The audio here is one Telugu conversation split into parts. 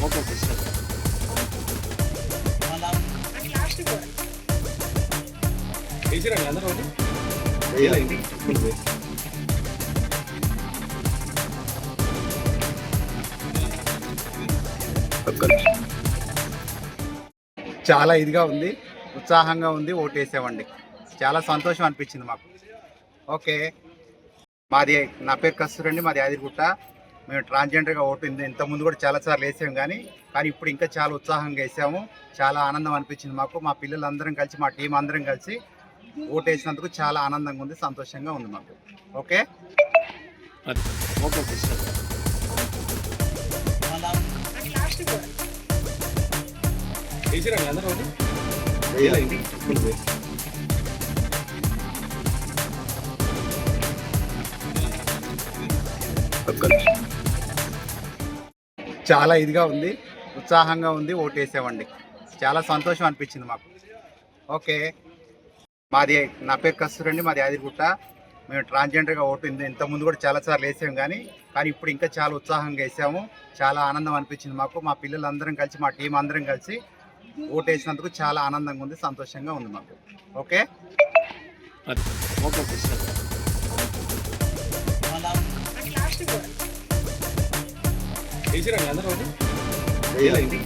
Okay sister. వేసిరండి అందరూ ఒకటి. వేయాలండి. చాలా ఇదిగా ఉంది, ఉత్సాహంగా ఉంది. ఓటేసామండి. చాలా సంతోషం అనిపించింది మాకు. ఓకే. మాది నా పేరు కస్తూరండి, మాది యాదిరిగుట్ట. మేము ట్రాన్స్జెండర్గా ఓటు ఇంతకుముందు కూడా చాలాసార్లు వేసాము, కానీ ఇప్పుడు ఇంకా చాలా ఉత్సాహంగా వేసాము. చాలా ఆనందం అనిపించింది మాకు. మా పిల్లలందరం కలిసి, మా టీం అందరం కలిసి ఓటేసినందుకు చాలా ఆనందంగా ఉంది, సంతోషంగా ఉంది మాకు. ఓకే. Okay sister. వేసిరండి అందరూ ఒకటి. వేయాలండి. చాలా ఇదిగా ఉంది, ఉత్సాహంగా ఉంది. ఓటేసామండి. చాలా సంతోషం అనిపించింది మాకు. ఓకే. మాది నా పేరు కస్తూరండి, మాది యాదిరిగుట్ట. మేము ట్రాన్స్జెండర్గా ఓటు ఇంతకుముందు కూడా చాలాసార్లు వేసాము, కానీ ఇప్పుడు ఇంకా చాలా ఉత్సాహంగా వేసాము. చాలా ఆనందం అనిపించింది మాకు. మా పిల్లలందరం కలిసి, మా టీం అందరం కలిసి ఓటేసినందుకు చాలా ఆనందంగా ఉంది, సంతోషంగా ఉంది మాకు. ఓకే. Okay sister. వేసిరండి అందరూ ఒకటి. వేయాలండి.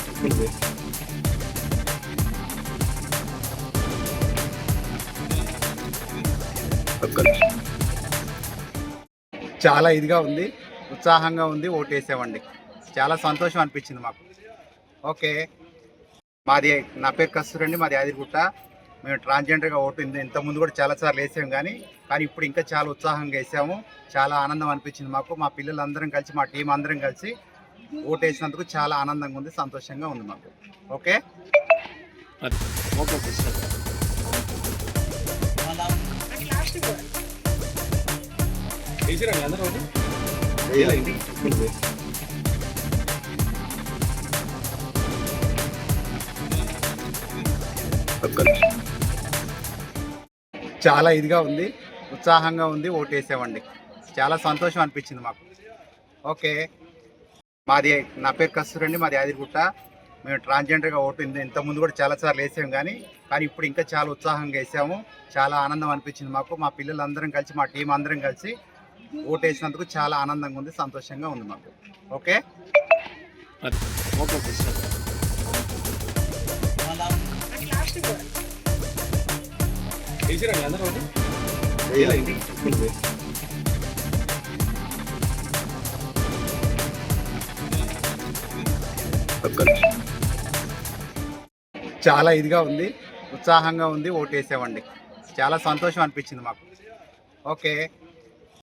చాలా ఇదిగా ఉంది, ఉత్సాహంగా ఉంది. ఓటేసామండి. చాలా సంతోషం అనిపించింది మాకు. ఓకే. మాది నా పేరు కస్తూరండి, మాది యాదిరిగుట్ట. మేము ట్రాన్స్జెండర్గా ఓటు ఇంతకుముందు కూడా చాలాసార్లు వేసాము, కానీ ఇప్పుడు ఇంకా చాలా ఉత్సాహంగా వేసాము. చాలా ఆనందం అనిపించింది మాకు. మా పిల్లలందరం కలిసి, మా టీం అందరం కలిసి ఓటేసినందుకు చాలా ఆనందంగా ఉంది, సంతోషంగా ఉంది మాకు. ఓకే. Okay sister. వేసిరండి అందరూ ఒకటి. వేయాలండి. చాలా ఇదిగా ఉంది, ఉత్సాహంగా ఉంది. ఓటేసామండి. చాలా సంతోషం అనిపించింది మాకు. ఓకే. మాది నా పేరు కస్తూరండి, మాది యాదిరిగుట్ట. మేము ట్రాన్స్జెండర్గా ఓటు ఇంతకుముందు కూడా చాలాసార్లు వేసాము, కానీ ఇప్పుడు ఇంకా చాలా ఉత్సాహంగా వేసాము. చాలా ఆనందం అనిపించింది మాకు. మా పిల్లలందరం కలిసి, మా టీం అందరం కలిసి ఓటేసినందుకు చాలా ఆనందంగా ఉంది, సంతోషంగా ఉంది మాకు. ఓకే. Okay sister. వేసిరండి అందరూ ఒకటి. వేయాలండి. చాలా ఇదిగా ఉంది, ఉత్సాహంగా ఉంది. ఓటేసామండి. చాలా సంతోషం అనిపించింది మాకు. ఓకే.